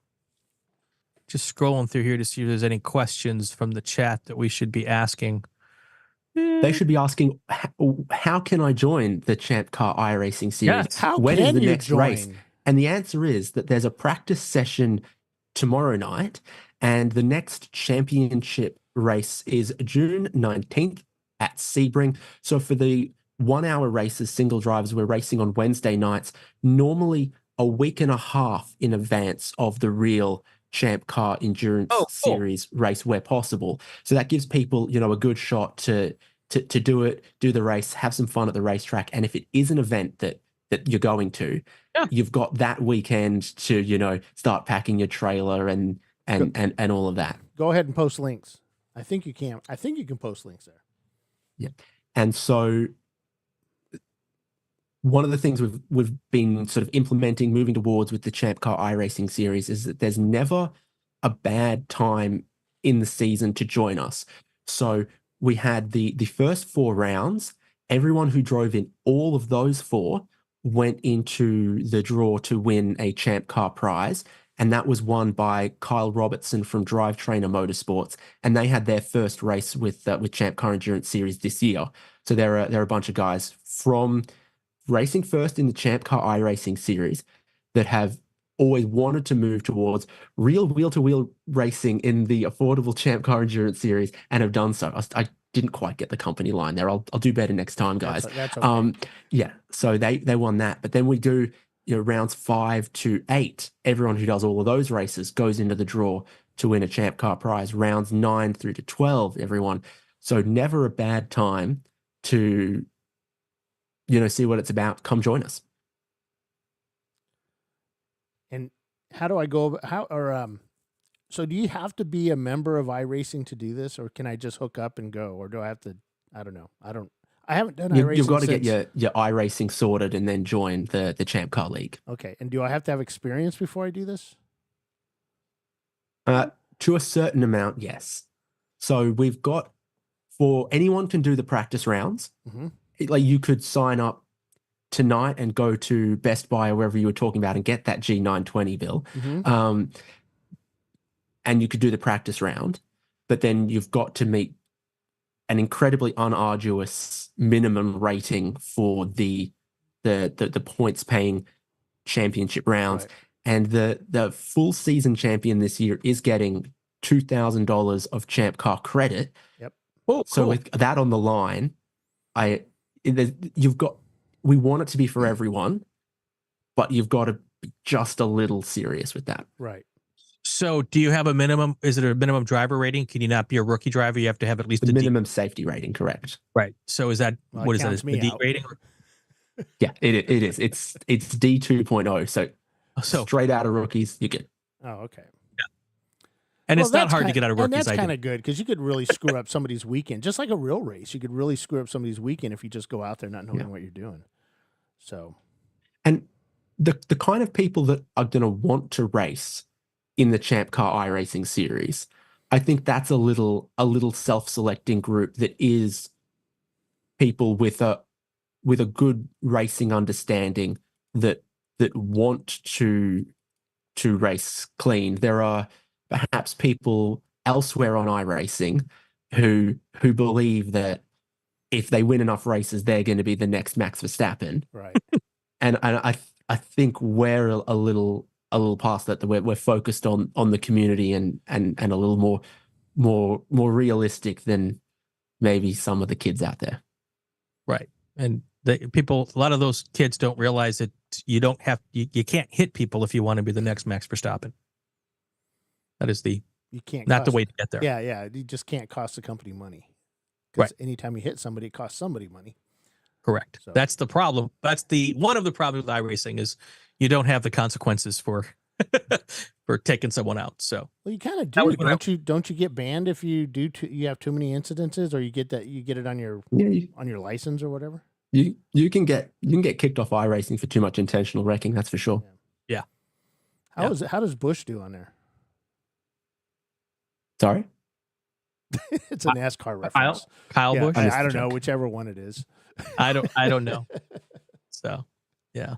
Just scrolling through here to see if there's any questions from the chat that we should be asking. They should be asking, how can I join the ChampCar iRacing series? Yes. how when can is the you next join? race? And the answer is that there's a practice session tomorrow night, and the next championship race is June 19th at Sebring. So for the 1 hour races, single drivers, we're racing on Wednesday nights, normally a week and a half in advance of the real ChampCar Endurance Series race where possible. So that gives people, a good shot to do the race, have some fun at the racetrack. And if it is an event that you're going to, you've got that weekend to, start packing your trailer and all of that. Go ahead and post links. I think you can. I think you can post links there. Yeah. And so one of the things we've been sort of implementing, moving towards with the ChampCar iRacing series is that there's never a bad time in the season to join us. So we had the first 4 rounds. Everyone who drove in all of those 4 went into the draw to win a ChampCar prize. And that was won by Kyle Robertson from Drive Trainer Motorsports. And they had their first race with ChampCar Endurance Series this year. So there are a bunch of guys from racing first in the ChampCar iRacing series that have always wanted to move towards real wheel-to-wheel racing in the affordable ChampCar Endurance Series and have done so. I didn't quite get the company line there. I'll do better next time, guys. That's okay. So they won that. But then we do rounds 5 to 8. Everyone who does all of those races goes into the draw to win a ChampCar prize. Rounds 9 through to 12, everyone. So never a bad time to see what it's about. Come join us. And how do I go so do you have to be a member of iRacing to do this, or can I just hook up and go, or do I have to? I don't know. I haven't done iRacing. You've got to get your iRacing sorted and then join the ChampCar League. Okay. And do I have to have experience before I do this? To a certain amount, yes. So we've got, for anyone can do the practice rounds. Mm-hmm. Like you could sign up tonight and go to Best Buy or wherever you were talking about and get that G920 bill. Mm-hmm. And you could do the practice round, but then you've got to meet an incredibly unarduous minimum rating for the points paying championship rounds. Right. And the full season champion this year is getting $2,000 of ChampCar credit. Yep. Oh, so cool. with that on the line, we want it to be for everyone, but you've got to be just a little serious with that. Right. So do you have a minimum? Is it a minimum driver rating? Can you not be a rookie driver? You have to have at least The a minimum safety rating, correct? Right. So is that, what is that? counts A me D out. rating? Yeah, it is. It's D 2.0. So straight out of rookies, you get. Oh, okay. And it's not hard to get out of rookies. And that's kind of good because you could really screw up somebody's weekend, just like a real race. You could really screw up somebody's weekend if you just go out there not knowing what you're doing. So, and the kind of people that are going to want to race in the ChampCar iRacing series, I think that's a little self-selecting group that is people with a with a good racing understanding that want to race clean. There are perhaps people elsewhere on iRacing who believe that if they win enough races, they're going to be the next Max Verstappen. Right. And I think we're a little past that. We're focused on the community and a little more realistic than maybe some of the kids out there. Right. And a lot of those kids don't realize that you can't hit people if you want to be the next Max Verstappen. That is not the way to get there. Yeah, yeah. You just can't cost the company money. Right. Anytime you hit somebody, it costs somebody money. Correct. So. That's the problem. That's one of the problems with iRacing is you don't have the consequences for taking someone out. So well, you kind of do. Don't you get banned if you you have too many incidences, or you get it on your on your license or whatever? You can get kicked off iRacing for too much intentional wrecking. That's for sure. Yeah. How does Bush do on there? Sorry. It's a NASCAR reference. Kyle Busch. I don't know, whichever one it is. I don't know. So, yeah.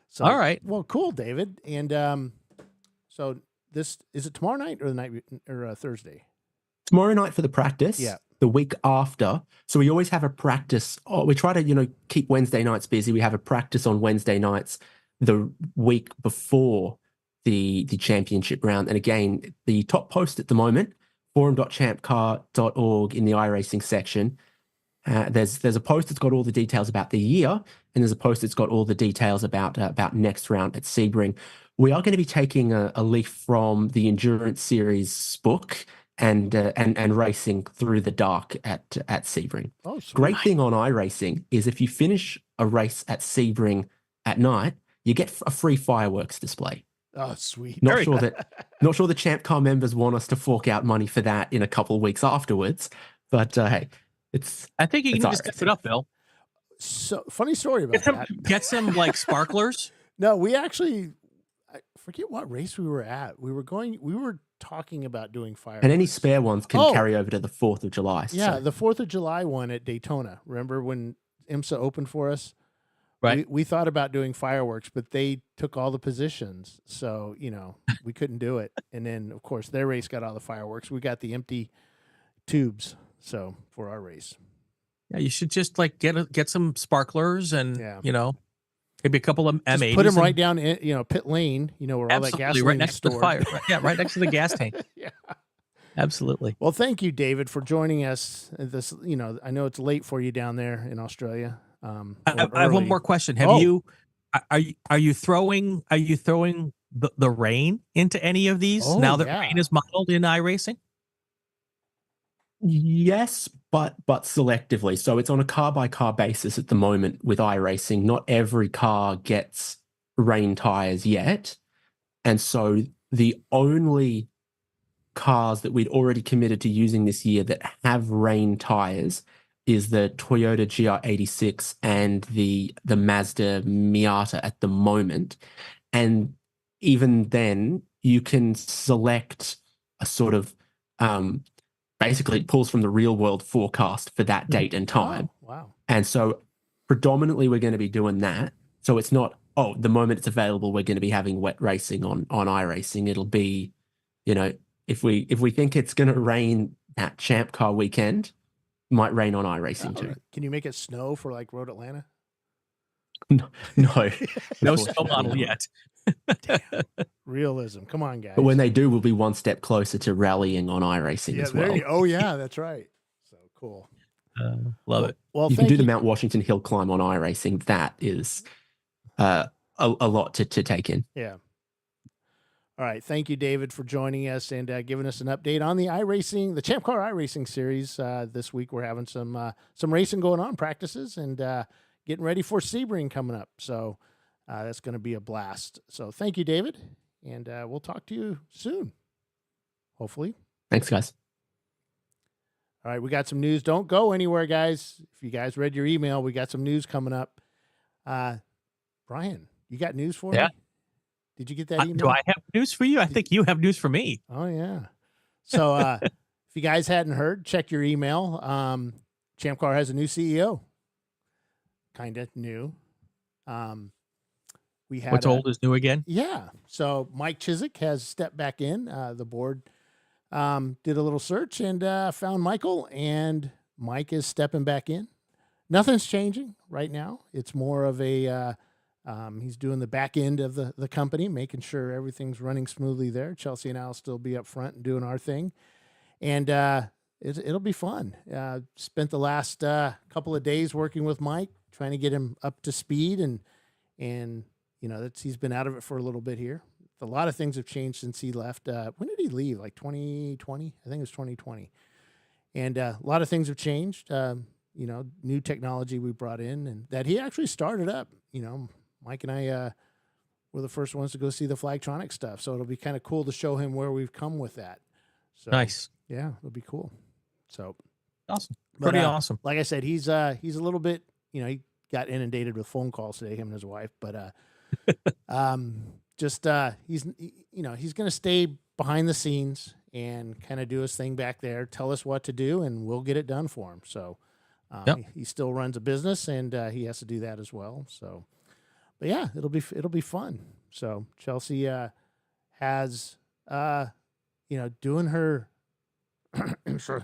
So, all right. Well, cool, David. And so is it tomorrow night or the night or Thursday? Tomorrow night for the practice. Yeah. The week after. So we always have a practice. We try to, keep Wednesday nights busy. We have a practice on Wednesday nights the week before the championship round. And again, the top post at the moment, forum.champcar.org in the iRacing section. There's a post that's got all the details about the year, and there's a post that's got all the details about next round at Sebring. We are going to be taking a leaf from the Endurance Series book and racing through the dark at Sebring. Oh, sweet. Great thing on iRacing is if you finish a race at Sebring at night, you get a free fireworks display. Oh, sweet. Not sure the ChampCar members want us to fork out money for that in a couple of weeks afterwards, but hey, I think you can just step it up, Bill. So funny story about that. Get some like sparklers. No, we actually, I forget what race we were at. We were talking about doing fireworks. And any spare ones can carry over to the 4th of July. Yeah, so. The 4th of July one at Daytona. Remember when IMSA opened for us? Right. We thought about doing fireworks, but they took all the positions. So, we couldn't do it. And then, of course, their race got all the fireworks. We got the empty tubes. So for our race. Yeah, you should just like get some sparklers and, maybe a couple of M8s. Just put them right down in, pit lane, where all that gasoline right next is to the stored. fire. Yeah, right next to the gas tank. Yeah. Absolutely. Well, thank you, David, for joining us. This, I know it's late for you down there in Australia. I have one more question. Are you throwing the rain into any of these now that rain is modeled in iRacing? Yes, but selectively. So it's on a car by car basis at the moment with iRacing. Not every car gets rain tires yet. And so the only cars that we'd already committed to using this year that have rain tires is the Toyota GR86 and the Mazda Miata at the moment. And even then, you can select a sort of basically it pulls from the real world forecast for that date and time. Oh, wow. And so predominantly we're going to be doing that. So it's not, the moment it's available, we're going to be having wet racing on iRacing. It'll be, if we think it's going to rain at ChampCar weekend, might rain on iRacing too. Can you make it snow for like Road Atlanta? No. No snow model yet. Damn. Realism. Come on, guys. But when they do, we'll be one step closer to rallying on iRacing as well. Yeah, that's right. So cool. Love it. Well, you can do the Mount Washington Hill climb on iRacing. That is a lot to take in. Yeah. All right. Thank you, David, for joining us and giving us an update on the iRacing, the ChampCar iRacing series. This week we're having some racing going on, practices, and getting ready for Sebring coming up. So that's going to be a blast. So thank you, David, and we'll talk to you soon, hopefully. Thanks, guys. All right, we got some news. Don't go anywhere, guys. If you guys read your email, we got some news coming up. Brian, you got news for me? Did you get that email? Do I have news for you? I think you have news for me. Oh, yeah. So if you guys hadn't heard, check your email. ChampCar has a new CEO. kind of new. We had What's old is new again. Yeah. So Mike Chiswick has stepped back in. The board did a little search and found Michael, and Mike is stepping back in. Nothing's changing right now. It's more of a he's doing the back end of the company, making sure everything's running smoothly there. Chelsea and I'll still be up front and doing our thing, and it'll be fun. Spent the last couple of days working with Mike, trying to get him up to speed, and he's been out of it for a little bit here. A lot of things have changed since he left. When did he leave? Like 2020? I think it was 2020. And a lot of things have changed. New technology we brought in, and that he actually started up. Mike and I were the first ones to go see the Flagtronic stuff. So it'll be kind of cool to show him where we've come with that. So, nice. Yeah, it'll be cool. So awesome. Pretty awesome. Like I said, he's a little bit, he got inundated with phone calls today, him and his wife, but he's going to stay behind the scenes and kind of do his thing back there, tell us what to do, and we'll get it done for him. So he still runs a business, and he has to do that as well. So, but yeah, it'll be fun. So Chelsea has doing her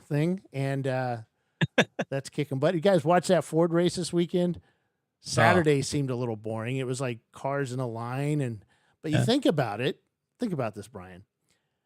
thing, and that's kicking butt. You guys watch that Ford race this weekend? Saturday seemed a little boring. It was like cars in a line, but you think about it. Think about this, Brian.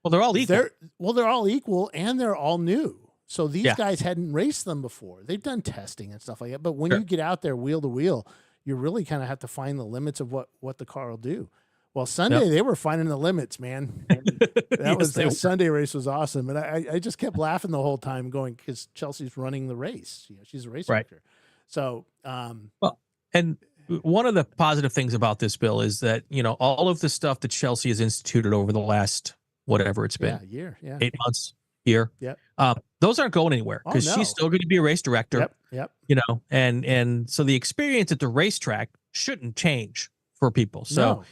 Well, they're all equal. They're all equal, and they're all new. So these guys hadn't raced them before. They've done testing and stuff like that. But when you get out there wheel to wheel, you really kind of have to find the limits of what the car will do. Well, Sunday they were finding the limits, man. That Sunday race was awesome, and I just kept laughing the whole time, going because Chelsea's running the race. She's a race director. So, and one of the positive things about this, Bill, is that all of the stuff that Chelsea has instituted over the last whatever it's been, year, 8 months, year, those aren't going anywhere because she's still going to be a race director. Yep. And so the experience at the racetrack shouldn't change for people. So.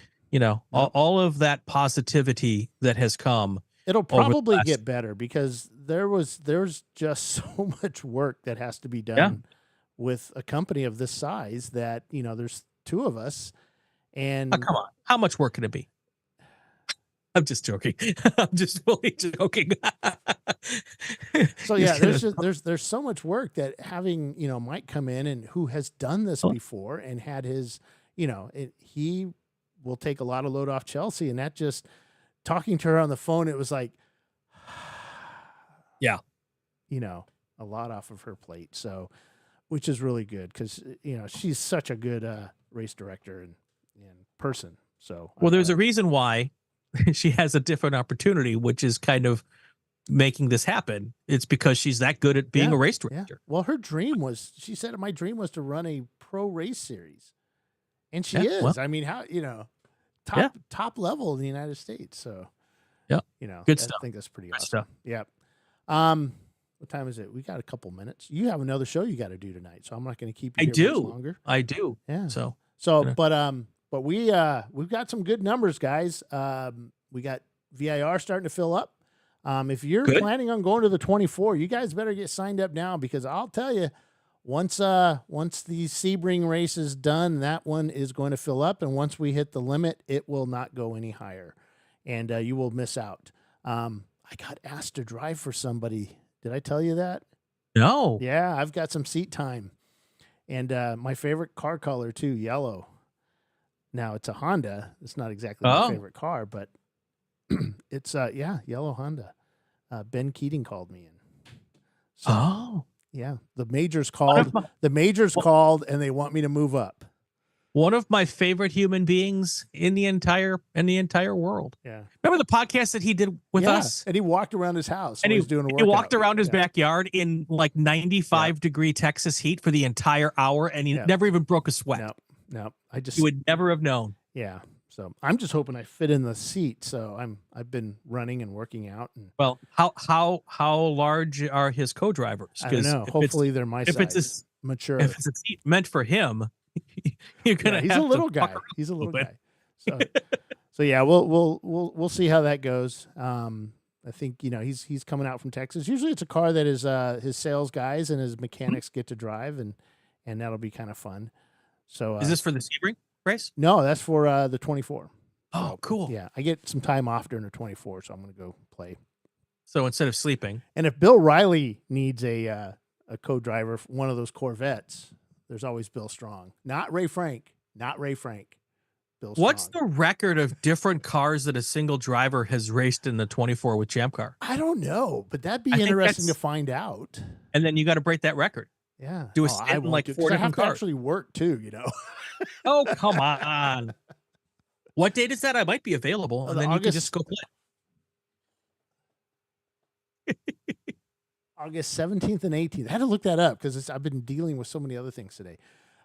All of that positivity that has come. It'll probably get better because there's just so much work that has to be done with a company of this size that, there's two of us. And come on, how much work can it be? I'm just joking. I'm just fully joking. So yeah, there's so much work that having, Mike come in and who has done this before and had his, he will take a lot of load off Chelsea, and that just talking to her on the phone, it was like, a lot off of her plate. So, which is really good because, she's such a good race director and person. So, there's a reason why she has a different opportunity, which is kind of making this happen. It's because she's that good at being a race director. Well, her dream was, she said, my dream was to run a pro race series. And she is. Well, I mean, how, top level in the United States. So, good stuff. I think that's pretty awesome. Yep. What time is it? We got a couple minutes. You have another show you got to do tonight, so I'm not going to keep you here much longer. I do. Yeah. But we've got some good numbers, guys. We got VIR starting to fill up. If you're planning on going to the 24, you guys better get signed up now because I'll tell you, once the Sebring race is done, that one is going to fill up, and once we hit the limit, it will not go any higher, and you will miss out. I got asked to drive for somebody. Did I tell you that? No. Yeah, I've got some seat time, and my favorite car color too, yellow. Now it's a Honda. It's not exactly my favorite car, but it's yellow Honda. Ben Keating called me in. So, yeah, the majors called. Called, and they want me to move up. One of my favorite human beings in the entire world. Yeah, remember the podcast that he did with us? And he walked around his house. And he was doing a workout. He walked around his backyard in like 95-degree Texas heat for the entire hour, and he never even broke a sweat. No, you would never have known. Yeah. So I'm just hoping I fit in the seat. So I've been running and working out. And well, how large are his co-drivers? I don't know. Hopefully they're my size. If it's mature. If it's a seat meant for him, you're gonna. He's a little guy. He's a little guy. So yeah, we'll see how that goes. I think he's coming out from Texas. Usually it's a car that is his sales guys and his mechanics get to drive, and that'll be kind of fun. So Is this for the Sebring race? No, that's for the 24. Oh, So, cool. Yeah, I get some time off during the 24, so I'm going to go play. So instead of sleeping. And if Bill Riley needs a co-driver, for one of those Corvettes, there's always Bill Strong. Not Ray Frank. Bill What's Strong. the record of different cars that a single driver has raced in the 24 with ChampCar? I don't know, but that'd be interesting to find out. And then you got to break that record. Yeah. Do a stint in like 4 different I have to cars. actually work too, Oh, come on. What date is that? I might be available, and then you can just go play. August 17th and 18th. I had to look that up because I've been dealing with so many other things today.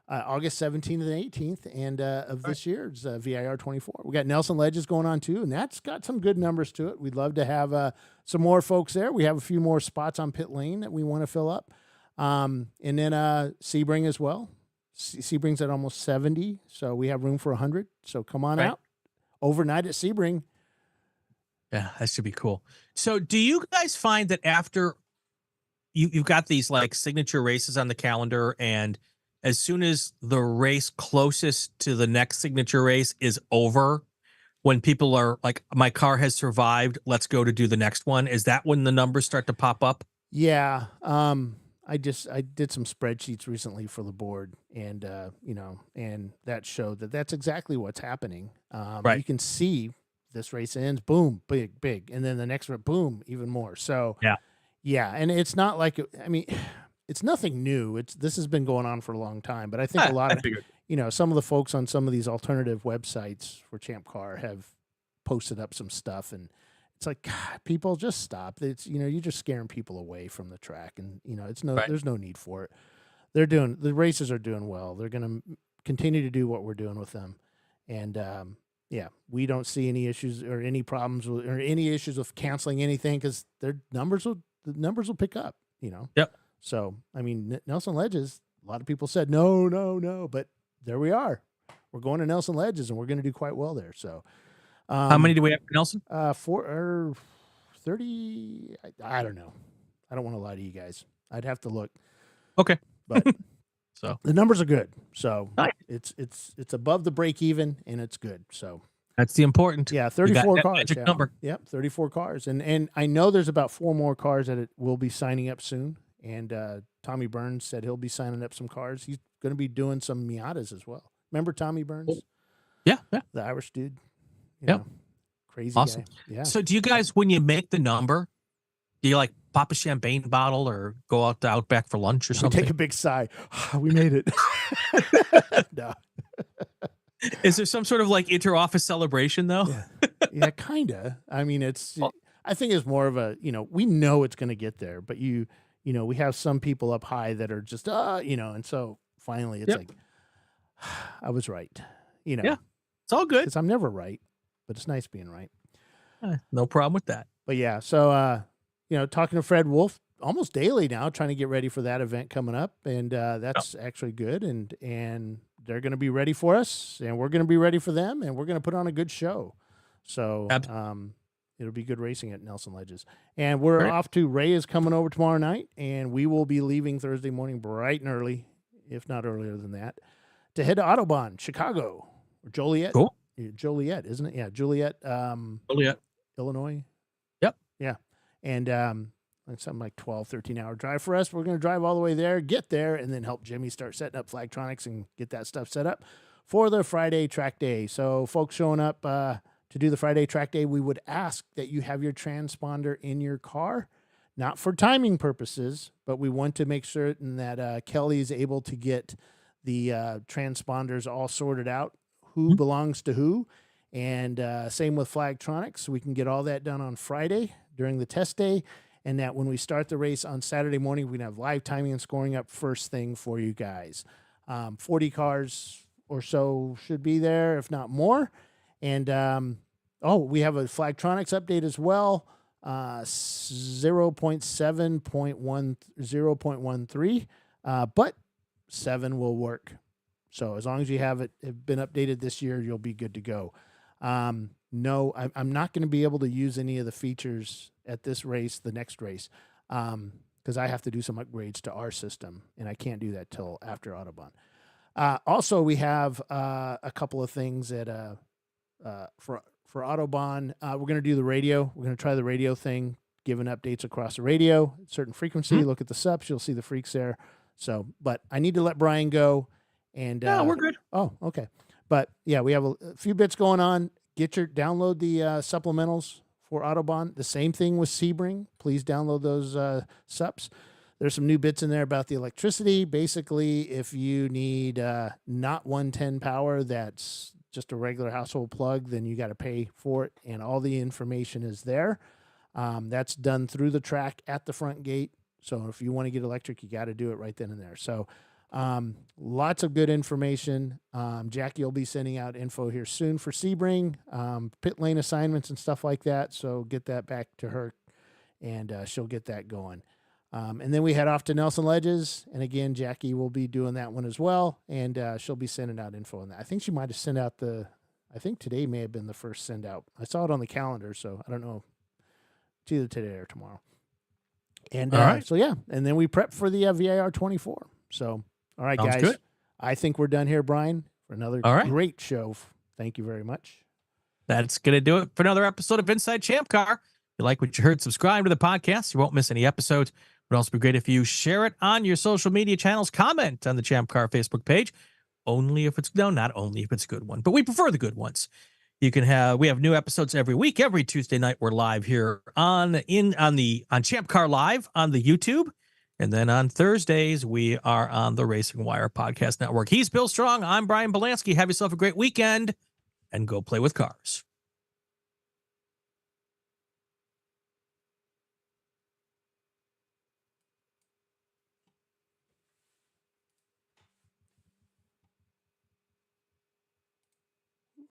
August 17th and 18th and of this year's VIR 24. We got Nelson Ledges going on too, and that's got some good numbers to it. We'd love to have some more folks there. We have a few more spots on pit lane that we want to fill up. And then Sebring as well. Sebring's at almost 70, so we have room for 100. So come on out overnight at Sebring. Yeah, that should be cool. So do you guys find that after you've got these like signature races on the calendar, and as soon as the race closest to the next signature race is over, when people are like, my car has survived, let's go to do the next one, is that when the numbers start to pop up? Yeah. I did some spreadsheets recently for the board, and and that showed that that's exactly what's happening. You can see this race ends, boom, big, and then the next one, boom, even more. So yeah, and it's not like it's nothing new. This has been going on for a long time, but I think a lot of some of the folks on some of these alternative websites for ChampCar have posted up some stuff, and it's like, God, people just stop. It's you're just scaring people away from the track, and there's no need for it. The races are doing well. They're going to continue to do what we're doing with them, and we don't see any issues or any problems or any issues with canceling anything because the numbers will pick up. Yep. So Nelson Ledges. A lot of people said no, but there we are. We're going to Nelson Ledges, and we're going to do quite well there. So. How many do we have for Nelson? 30. I don't know. I don't want to lie to you guys. I'd have to look. Okay. But so the numbers are good. So nice. It's above the break even, and it's good. So that's the important. Yeah, 34 cars. Magic number. Yep, 34 cars. And I know there's about 4 more cars that will be signing up soon. And Tommy Burns said he'll be signing up some cars. He's going to be doing some Miatas as well. Remember Tommy Burns? Oh. Yeah. The Irish dude. Yep. Crazy awesome. Guy. Yeah. So do you guys, when you make the number, do you like pop a champagne bottle or go out to Outback for lunch or something? Take a big sigh. We made it. No. Is there some sort of like inter-office celebration though? Yeah, kind of. I think it's more of a, we know it's going to get there, but we have some people up high that are just, and so finally it's like, I was right. Yeah, it's all good. Because I'm never right. But it's nice being right. No problem with that. But yeah, so talking to Fred Wolf almost daily now, trying to get ready for that event coming up, and that's actually good. And they're going to be ready for us, and we're going to be ready for them, and we're going to put on a good show. So it'll be good racing at Nelson Ledges. And we're off to Ray is coming over tomorrow night, and we will be leaving Thursday morning bright and early, if not earlier than that, to head to Autobahn, Chicago, or Joliet. Cool. Joliet, isn't it? Yeah, Joliet. Joliet, Illinois. Yep. Yeah. And something like 12, 13-hour drive for us. We're going to drive all the way there, get there, and then help Jimmy start setting up Flagtronics and get that stuff set up for the Friday track day. So folks showing up to do the Friday track day, we would ask that you have your transponder in your car, not for timing purposes, but we want to make certain that Kelly is able to get the transponders all sorted out, who belongs to who, and same with Flagtronics. We can get all that done on Friday during the test day, and that when we start the race on Saturday morning, we can have live timing and scoring up first thing for you guys. 40 cars or so should be there, if not more. And, we have a Flagtronics update as well, 0.7.13, but 7 will work. So as long as you have been updated this year, you'll be good to go. No, I'm not going to be able to use any of the features at this race, the next race, because I have to do some upgrades to our system, and I can't do that till after Autobahn. Also, we have a couple of things at for Autobahn. We're going to do the radio. We're going to try the radio thing, giving updates across the radio, certain frequency. Look at the SUPs. You'll see the freaks there. So, but I need to let Brian go. And no, we're good. Oh, okay. But yeah, we have a few bits going on. Download the supplementals for Autobahn. The same thing with Sebring. Please download those SUPs. There's some new bits in there about the electricity. Basically, if you need not 110 power, that's just a regular household plug, then you got to pay for it. And all the information is there. That's done through the track at the front gate. So if you want to get electric, you got to do it right then and there. So lots of good information. Jackie will be sending out info here soon for Sebring, pit lane assignments and stuff like that. So get that back to her, and she'll get that going. And then we head off to Nelson Ledges. And again, Jackie will be doing that one as well. And she'll be sending out info on that. I think she might have sent out I think today may have been the first send out. I saw it on the calendar, so I don't know. It's either today or tomorrow. And so, yeah. And then we prep for the VIR 24. So, all right, Sounds guys. good. I think we're done here, Brian, for another great show. Thank you very much. That's going to do it for another episode of Inside Champ Car. If you like what you heard, subscribe to the podcast. You won't miss any episodes. It would also be great if you share it on your social media channels. Comment on the ChampCar Facebook page. Not only if it's a good one, but we prefer the good ones. We have new episodes every week. Every Tuesday night, we're live here on ChampCar Live on the YouTube. And then on Thursdays, we are on the Racing Wire Podcast Network. He's Bill Strong. I'm Brian Bielanski. Have yourself a great weekend and go play with cars.